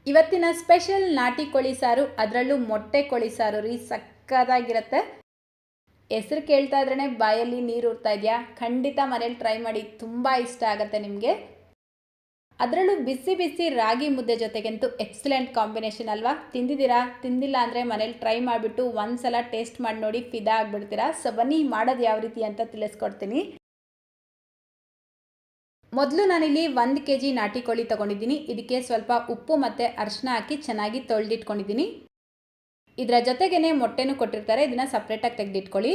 ಇವತ್ತಿನ ಸ್ಪೆಷಲ್ ನಾಟಿ ಕೋಳಿ ಸಾರು, ಅದರಲ್ಲೂ ಮೊಟ್ಟೆ ಕೋಳಿ ಸಾರು ರೀ, ಸಕ್ಕತ್ತಾಗಿರುತ್ತೆ. ಹೆಸರು ಕೇಳ್ತಾ ಇದ್ರೇ ಬಾಯಲ್ಲಿ ನೀರು ಊರ್ತಾ ಇದೆಯಾ? ಖಂಡಿತ ಮನೇಲಿ ಟ್ರೈ ಮಾಡಿ, ತುಂಬ ಇಷ್ಟ ಆಗುತ್ತೆ ನಿಮಗೆ. ಅದರಲ್ಲೂ ಬಿಸಿ ಬಿಸಿ ರಾಗಿ ಮುದ್ದೆ ಜೊತೆಗಂತೂ ಎಕ್ಸಲೆಂಟ್ ಕಾಂಬಿನೇಷನ್ ಅಲ್ವಾ? ತಿಂದಿದ್ದೀರಾ? ತಿಂದಿಲ್ಲ ಅಂದರೆ ಮನೇಲಿ ಟ್ರೈ ಮಾಡಿಬಿಟ್ಟು ಒಂದ್ಸಲ ಟೇಸ್ಟ್ ಮಾಡಿ ನೋಡಿ, ಫಿದಾ ಆಗಿಬಿಡ್ತೀರಾ. ಸೊ ಬನ್ನಿ ಮಾಡೋದು ಯಾವ ರೀತಿ ಅಂತ ತಿಳಿಸ್ಕೊಡ್ತೀನಿ. ಮೊದಲು ನಾನಿಲ್ಲಿ 1 kg ನಾಟಿ ಕೋಳಿ ತೊಗೊಂಡಿದ್ದೀನಿ. ಇದಕ್ಕೆ ಸ್ವಲ್ಪ ಉಪ್ಪು ಮತ್ತು ಅರಿಶಿನ ಹಾಕಿ ಚೆನ್ನಾಗಿ ತೊಳೆದಿಟ್ಕೊಂಡಿದ್ದೀನಿ. ಇದರ ಜೊತೆಗೇ ಮೊಟ್ಟೆನೂ ಕೊಟ್ಟಿರ್ತಾರೆ, ಇದನ್ನು ಸಪ್ರೇಟಾಗಿ ತೆಗೆದಿಟ್ಕೊಳ್ಳಿ.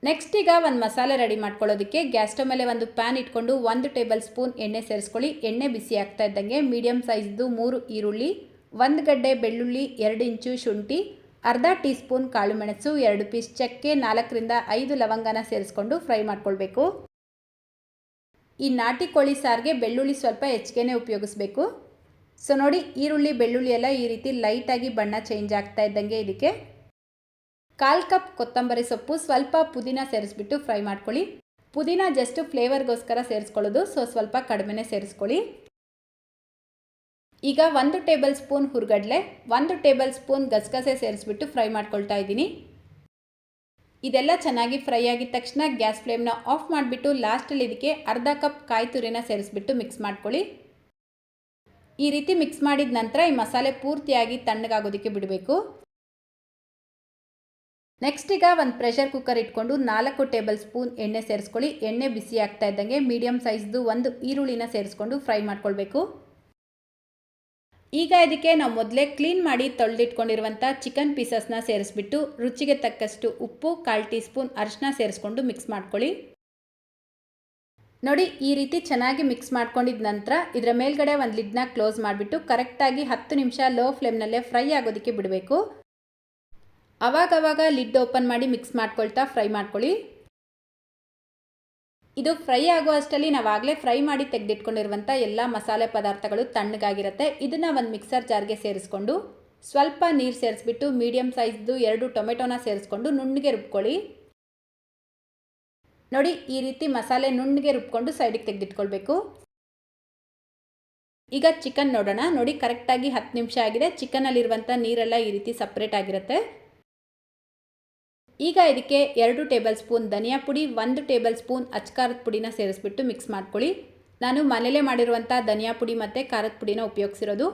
ನೆಕ್ಸ್ಟ್ ಈಗ ಒಂದು ಮಸಾಲೆ ರೆಡಿ ಮಾಡ್ಕೊಳ್ಳೋದಕ್ಕೆ ಗ್ಯಾಸ್ ಸ್ಟವ್ ಮೇಲೆ ಒಂದು ಪ್ಯಾನ್ ಇಟ್ಕೊಂಡು 1 ಟೇಬಲ್ ಸ್ಪೂನ್ ಎಣ್ಣೆ ಸೇರಿಸ್ಕೊಳ್ಳಿ. ಎಣ್ಣೆ ಬಿಸಿ ಆಗ್ತಾ ಇದ್ದಂಗೆ ಮೀಡಿಯಮ್ ಸೈಜ್ದು 3 ಈರುಳ್ಳಿ, 1 ಗಡ್ಡೆ ಬೆಳ್ಳುಳ್ಳಿ, 2 ಇಂಚು ಶುಂಠಿ, ಅರ್ಧ ಟೀ ಸ್ಪೂನ್ ಕಾಳು ಮೆಣಸು, 2 ಪೀಸ್ ಚಕ್ಕೆ, 4 ರಿಂದ 5 ಲವಂಗನ ಸೇರಿಸ್ಕೊಂಡು ಫ್ರೈ ಮಾಡ್ಕೊಳ್ಬೇಕು. ಈ ನಾಟಿ ಕೋಳಿ ಸಾರಿಗೆ ಬೆಳ್ಳುಳ್ಳಿ ಸ್ವಲ್ಪ ಹೆಚ್ಚಿಗೆ ಉಪಯೋಗಿಸ್ಬೇಕು. ಸೊ ನೋಡಿ, ಈರುಳ್ಳಿ ಬೆಳ್ಳುಳ್ಳಿ ಎಲ್ಲ ಈ ರೀತಿ ಲೈಟಾಗಿ ಬಣ್ಣ ಚೇಂಜ್ ಆಗ್ತಾ ಇದ್ದಂಗೆ ಇದಕ್ಕೆ 1/4 ಕಪ್ ಕೊತ್ತಂಬರಿ ಸೊಪ್ಪು, ಸ್ವಲ್ಪ ಪುದೀನ ಸೇರಿಸ್ಬಿಟ್ಟು ಫ್ರೈ ಮಾಡ್ಕೊಳ್ಳಿ. ಪುದೀನ ಜಸ್ಟ್ ಫ್ಲೇವರ್ಗೋಸ್ಕರ ಸೇರಿಸ್ಕೊಳ್ಳೋದು, ಸೊ ಸ್ವಲ್ಪ ಕಡಿಮೆನೇ ಸೇರಿಸ್ಕೊಳ್ಳಿ. ಈಗ 1 ಟೇಬಲ್ ಸ್ಪೂನ್ ಹುರ್ಗಡ್ಲೆ, 1 ಟೇಬಲ್ ಸ್ಪೂನ್ ಗಸಗಸೆ ಸೇರಿಸ್ಬಿಟ್ಟು ಫ್ರೈ ಮಾಡ್ಕೊಳ್ತಾ ಇದ್ದೀನಿ. ಇದೆಲ್ಲ ಚೆನ್ನಾಗಿ ಫ್ರೈ ಆಗಿದ ತಕ್ಷಣ ಗ್ಯಾಸ್ ಫ್ಲೇಮ್ನ ಆಫ್ ಮಾಡಿಬಿಟ್ಟು ಲಾಸ್ಟಲ್ಲಿ ಇದಕ್ಕೆ ಅರ್ಧ ಕಪ್ ಕಾಯಿ ತುರಿನ ಸೇರಿಸ್ಬಿಟ್ಟು ಮಿಕ್ಸ್ ಮಾಡ್ಕೊಳ್ಳಿ. ಈ ರೀತಿ ಮಿಕ್ಸ್ ಮಾಡಿದ ನಂತರ ಈ ಮಸಾಲೆ ಪೂರ್ತಿಯಾಗಿ ತಣ್ಣಗಾಗೋದಕ್ಕೆ ಬಿಡಬೇಕು. ನೆಕ್ಸ್ಟ್ ಈಗ ಒಂದು ಪ್ರೆಷರ್ ಕುಕ್ಕರ್ ಇಟ್ಕೊಂಡು 4 ಟೇಬಲ್ ಸ್ಪೂನ್ ಎಣ್ಣೆ ಸೇರಿಸ್ಕೊಳ್ಳಿ. ಎಣ್ಣೆ ಬಿಸಿ ಆಗ್ತಾ ಇದ್ದಂಗೆ ಮೀಡಿಯಮ್ ಸೈಜ್ದು 1 ಈರುಳ್ಳಿನ ಸೇರಿಸ್ಕೊಂಡು ಫ್ರೈ ಮಾಡ್ಕೊಳ್ಬೇಕು. ಈಗ ಇದಕ್ಕೆ ನಾವು ಮೊದಲೇ ಕ್ಲೀನ್ ಮಾಡಿ ತೊಳೆದಿಟ್ಕೊಂಡಿರುವಂಥ ಚಿಕನ್ ಪೀಸಸ್ನ ಸೇರಿಸ್ಬಿಟ್ಟು ರುಚಿಗೆ ತಕ್ಕಷ್ಟು ಉಪ್ಪು, 1/4 ಟೀ ಸ್ಪೂನ್ ಅರಿಶಿನ ಸೇರಿಸ್ಕೊಂಡು ಮಿಕ್ಸ್ ಮಾಡ್ಕೊಳ್ಳಿ. ನೋಡಿ, ಈ ರೀತಿ ಚೆನ್ನಾಗಿ ಮಿಕ್ಸ್ ಮಾಡ್ಕೊಂಡಿದ ನಂತರ ಇದರ ಮೇಲ್ಗಡೆ ಒಂದು ಲಿಡ್ನ ಕ್ಲೋಸ್ ಮಾಡಿಬಿಟ್ಟು ಕರೆಕ್ಟಾಗಿ 10 ನಿಮಿಷ ಲೋ ಫ್ಲೇಮ್ನಲ್ಲೇ ಫ್ರೈ ಆಗೋದಕ್ಕೆ ಬಿಡಬೇಕು. ಆವಾಗವಾಗ ಲಿಡ್ ಓಪನ್ ಮಾಡಿ ಮಿಕ್ಸ್ ಮಾಡ್ಕೊಳ್ತಾ ಫ್ರೈ ಮಾಡ್ಕೊಳ್ಳಿ. ಇದು ಫ್ರೈ ಆಗೋ ಅಷ್ಟರಲ್ಲಿ ನಾವಾಗಲೇ ಫ್ರೈ ಮಾಡಿ ತೆಗೆದಿಟ್ಕೊಂಡಿರುವಂಥ ಎಲ್ಲ ಮಸಾಲೆ ಪದಾರ್ಥಗಳು ತಣ್ಣಗಾಗಿರುತ್ತೆ. ಇದನ್ನು ಒಂದು ಮಿಕ್ಸರ್ ಜಾರ್ಗೆ ಸೇರಿಸ್ಕೊಂಡು ಸ್ವಲ್ಪ ನೀರು ಸೇರಿಸ್ಬಿಟ್ಟು ಮೀಡಿಯಮ್ ಸೈಜ್ದು 2 ಟೊಮೆಟೊನ ಸೇರಿಸ್ಕೊಂಡು ನುಣ್ಣಗೆ ರುಬ್ಕೊಳ್ಳಿ. ನೋಡಿ, ಈ ರೀತಿ ಮಸಾಲೆ ನುಣ್ಣಗೆ ರುಬ್ಕೊಂಡು ಸೈಡಿಗೆ ತೆಗೆದಿಟ್ಕೊಳ್ಬೇಕು. ಈಗ ಚಿಕನ್ ನೋಡೋಣ. ನೋಡಿ, ಕರೆಕ್ಟಾಗಿ 10 ನಿಮಿಷ ಆಗಿದೆ. ಚಿಕನಲ್ಲಿರುವಂಥ ನೀರೆಲ್ಲ ಈ ರೀತಿ ಸಪ್ರೇಟ್ ಆಗಿರುತ್ತೆ. ಈಗ ಇದಕ್ಕೆ 2 ಟೇಬಲ್ ಸ್ಪೂನ್ ಧನಿಯಾ ಪುಡಿ, 1 ಟೇಬಲ್ ಸ್ಪೂನ್ ಅಚ್ಕಾರದ ಪುಡಿನ ಸೇರಿಸ್ಬಿಟ್ಟು ಮಿಕ್ಸ್ ಮಾಡ್ಕೊಳ್ಳಿ. ನಾನು ಮನೇಲೇ ಮಾಡಿರುವಂಥ ಧನಿಯಾ ಪುಡಿ ಮತ್ತು ಖಾರದ ಪುಡಿನ ಉಪಯೋಗಿಸಿರೋದು.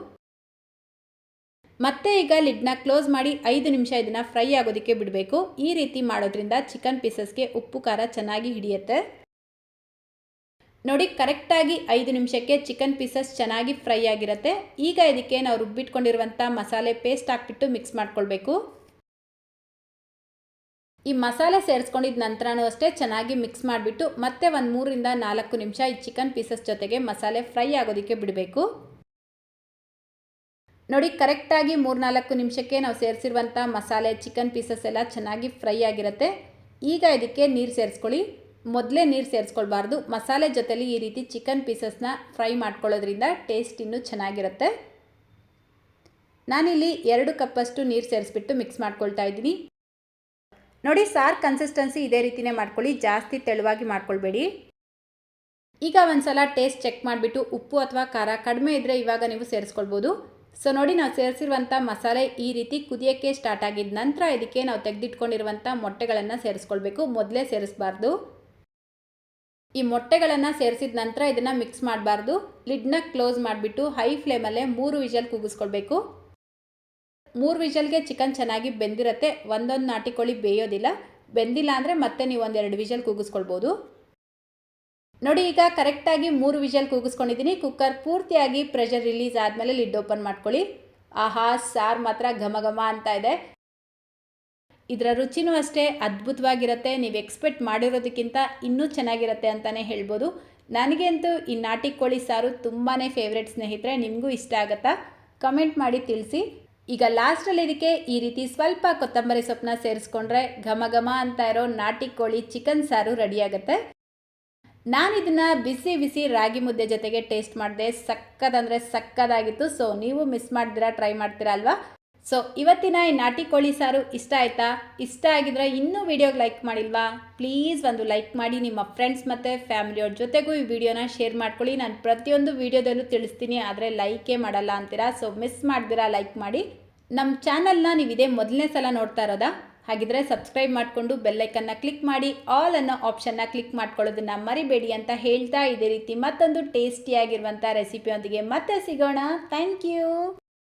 ಮತ್ತೆ ಈಗ ಲಿಡ್ನ ಕ್ಲೋಸ್ ಮಾಡಿ 5 ನಿಮಿಷ ಇದನ್ನು ಫ್ರೈ ಆಗೋದಕ್ಕೆ ಬಿಡಬೇಕು. ಈ ರೀತಿ ಮಾಡೋದ್ರಿಂದ ಚಿಕನ್ ಪೀಸಸ್ಗೆ ಉಪ್ಪು ಖಾರ ಚೆನ್ನಾಗಿ ಹಿಡಿಯುತ್ತೆ. ನೋಡಿ, ಕರೆಕ್ಟಾಗಿ 5 ನಿಮಿಷಕ್ಕೆ ಚಿಕನ್ ಪೀಸಸ್ ಚೆನ್ನಾಗಿ ಫ್ರೈ ಆಗಿರುತ್ತೆ. ಈಗ ಇದಕ್ಕೆ ನಾವು ರುಬ್ಬಿಟ್ಕೊಂಡಿರುವಂಥ ಮಸಾಲೆ ಪೇಸ್ಟ್ ಹಾಕ್ಬಿಟ್ಟು ಮಿಕ್ಸ್ ಮಾಡ್ಕೊಳ್ಬೇಕು. ಈ ಮಸಾಲೆ ಸೇರಿಸ್ಕೊಂಡಿದ ನಂತರನೂ ಅಷ್ಟೇ ಚೆನ್ನಾಗಿ ಮಿಕ್ಸ್ ಮಾಡಿಬಿಟ್ಟು ಮತ್ತೆ ಒಂದು 3 ರಿಂದ 4 ನಿಮಿಷ ಈ ಚಿಕನ್ ಪೀಸಸ್ ಜೊತೆಗೆ ಮಸಾಲೆ ಫ್ರೈ ಆಗೋದಕ್ಕೆ ಬಿಡಬೇಕು. ನೋಡಿ, ಕರೆಕ್ಟಾಗಿ 3-4 ನಿಮಿಷಕ್ಕೆ ನಾವು ಸೇರಿಸಿರುವಂಥ ಮಸಾಲೆ ಚಿಕನ್ ಪೀಸಸ್ ಎಲ್ಲ ಚೆನ್ನಾಗಿ ಫ್ರೈ ಆಗಿರುತ್ತೆ. ಈಗ ಇದಕ್ಕೆ ನೀರು ಸೇರಿಸ್ಕೊಳ್ಳಿ. ಮೊದಲೇ ನೀರು ಸೇರಿಸ್ಕೊಳ್ಬಾರ್ದು. ಮಸಾಲೆ ಜೊತೆಲಿ ಈ ರೀತಿ ಚಿಕನ್ ಪೀಸಸ್ನ ಫ್ರೈ ಮಾಡ್ಕೊಳ್ಳೋದ್ರಿಂದ ಟೇಸ್ಟ್ ಇನ್ನೂ ಚೆನ್ನಾಗಿರುತ್ತೆ. ನಾನಿಲ್ಲಿ 2 ಕಪ್ಪಷ್ಟು ನೀರು ಸೇರಿಸ್ಬಿಟ್ಟು ಮಿಕ್ಸ್ ಮಾಡ್ಕೊಳ್ತಾ ಇದ್ದೀನಿ. ನೋಡಿ, ಸಾರು ಕನ್ಸಿಸ್ಟೆನ್ಸಿ ಇದೇ ರೀತಿಯೇ ಮಾಡ್ಕೊಳ್ಳಿ, ಜಾಸ್ತಿ ತೆಳುವಾಗಿ ಮಾಡ್ಕೊಳ್ಬೇಡಿ. ಈಗ ಒಂದ್ಸಲ ಟೇಸ್ಟ್ ಚೆಕ್ ಮಾಡಿಬಿಟ್ಟು ಉಪ್ಪು ಅಥವಾ ಖಾರ ಕಡಿಮೆ ಇದ್ದರೆ ಇವಾಗ ನೀವು ಸೇರಿಸ್ಕೊಳ್ಬೋದು. ಸೊ ನೋಡಿ, ನಾವು ಸೇರಿಸಿರುವಂಥ ಮಸಾಲೆ ಈ ರೀತಿ ಕುದಿಯೋಕ್ಕೆ ಸ್ಟಾರ್ಟ್ ಆಗಿದ ನಂತರ ಇದಕ್ಕೆ ನಾವು ತೆಗೆದಿಟ್ಕೊಂಡಿರುವಂಥ ಮೊಟ್ಟೆಗಳನ್ನು ಸೇರಿಸ್ಕೊಳ್ಬೇಕು. ಮೊದಲೇ ಸೇರಿಸಬಾರ್ದು. ಈ ಮೊಟ್ಟೆಗಳನ್ನು ಸೇರಿಸಿದ ನಂತರ ಇದನ್ನು ಮಿಕ್ಸ್ ಮಾಡಬಾರ್ದು. ಲಿಡ್ನ ಕ್ಲೋಸ್ ಮಾಡಿಬಿಟ್ಟು ಹೈ ಫ್ಲೇಮಲ್ಲೇ 3 ವಿಷಲ್ ಕೂಗಿಸ್ಕೊಳ್ಬೇಕು. 3 ವಿಷಲ್ಗೆ ಚಿಕನ್ ಚೆನ್ನಾಗಿ ಬೆಂದಿರುತ್ತೆ. ಒಂದೊಂದು ನಾಟಿ ಕೋಳಿ ಬೇಯೋದಿಲ್ಲ. ಬೆಂದಿಲ್ಲ ಅಂದರೆ ಮತ್ತೆ ನೀವು 1-2 ವಿಷಲ್ ಕೂಗಿಸ್ಕೊಳ್ಬೋದು. ನೋಡಿ, ಈಗ ಕರೆಕ್ಟಾಗಿ 3 ವಿಷಲ್ ಕೂಗಿಸ್ಕೊಂಡಿದ್ದೀನಿ. ಕುಕ್ಕರ್ ಪೂರ್ತಿಯಾಗಿ ಪ್ರೆಷರ್ ರಿಲೀಸ್ ಆದಮೇಲೆ ಲಿಡ್ ಓಪನ್ ಮಾಡ್ಕೊಳ್ಳಿ. ಆಹಾ, ಸಾರು ಮಾತ್ರ ಘಮ ಘಮ ಅಂತ ಇದೆ. ಇದರ ರುಚಿನೂ ಅಷ್ಟೇ ಅದ್ಭುತವಾಗಿರುತ್ತೆ. ನೀವು ಎಕ್ಸ್ಪೆಕ್ಟ್ ಮಾಡಿರೋದಕ್ಕಿಂತ ಇನ್ನೂ ಚೆನ್ನಾಗಿರುತ್ತೆ ಅಂತಲೇ ಹೇಳ್ಬೋದು. ನನಗಂತೂ ಈ ನಾಟಿ ಕೋಳಿ ಸಾರು ತುಂಬಾ ಫೇವ್ರೆಟ್ ಸ್ನೇಹಿತರೆ. ನಿಮಗೂ ಇಷ್ಟ ಆಗುತ್ತಾ? ಕಮೆಂಟ್ ಮಾಡಿ ತಿಳಿಸಿ. ಈಗ ಲಾಸ್ಟಲ್ಲಿ ಇದಕ್ಕೆ ಈ ರೀತಿ ಸ್ವಲ್ಪ ಕೊತ್ತಂಬರಿ ಸೊಪ್ಪನ್ನ ಸೇರಿಸ್ಕೊಂಡ್ರೆ ಘಮ ಘಮ ಅಂತ ಇರೋ ನಾಟಿ ಕೋಳಿ ಚಿಕನ್ ಸಾರು ರೆಡಿಯಾಗುತ್ತೆ. ನಾನು ಇದನ್ನು ಬಿಸಿ ಬಿಸಿ ರಾಗಿ ಮುದ್ದೆ ಜೊತೆಗೆ ಟೇಸ್ಟ್ ಮಾಡಿದೆ. ಸಕ್ಕದಂದರೆ ಸಕ್ಕದಾಗಿತ್ತು. ಸೊ ನೀವು ಮಿಸ್ ಮಾಡ್ದಿರಾ ಟ್ರೈ ಮಾಡ್ತೀರಾ ಅಲ್ವಾ? ಸೊ ಇವತ್ತಿನ ಈ ನಾಟಿ ಕೋಳಿ ಸಾರು ಇಷ್ಟ ಆಯಿತಾ? ಇಷ್ಟ ಆಗಿದ್ರೆ ಇನ್ನೂ ವಿಡಿಯೋಗೆ ಲೈಕ್ ಮಾಡಿಲ್ವಾ? ಪ್ಲೀಸ್ ಒಂದು ಲೈಕ್ ಮಾಡಿ, ನಿಮ್ಮ ಫ್ರೆಂಡ್ಸ್ ಮತ್ತು ಫ್ಯಾಮಿಲಿಯವ್ರ ಜೊತೆಗೂ ಈ ವಿಡಿಯೋನ ಶೇರ್ ಮಾಡ್ಕೊಳ್ಳಿ. ನಾನು ಪ್ರತಿಯೊಂದು ವಿಡಿಯೋದಲ್ಲೂ ತಿಳಿಸ್ತೀನಿ, ಆದರೆ ಲೈಕೇ ಮಾಡಲ್ಲ ಅಂತೀರಾ. ಸೊ ಮಿಸ್ ಮಾಡ್ದಿರಾ ಲೈಕ್ ಮಾಡಿ. ನಮ್ಮ ಚಾನಲ್ನ ನೀವು ಇದೇ ಮೊದಲನೇ ಸಲ ನೋಡ್ತಾ ಇರೋದಾ? ಹಾಗಿದ್ರೆ ಸಬ್ಸ್ಕ್ರೈಬ್ ಮಾಡಿಕೊಂಡು ಬೆಲ್ಲೈಕನ್ನ ಕ್ಲಿಕ್ ಮಾಡಿ, ಆಲ್ ಅನ್ನೋ ಆಪ್ಷನ್ನ ಕ್ಲಿಕ್ ಮಾಡ್ಕೊಳ್ಳೋದನ್ನ ಮರಿಬೇಡಿ ಅಂತ ಹೇಳ್ತಾ, ಇದೇ ರೀತಿ ಮತ್ತೊಂದು ಟೇಸ್ಟಿಯಾಗಿರುವಂಥ ರೆಸಿಪಿಯೊಂದಿಗೆ ಮತ್ತೆ ಸಿಗೋಣ. Thank you.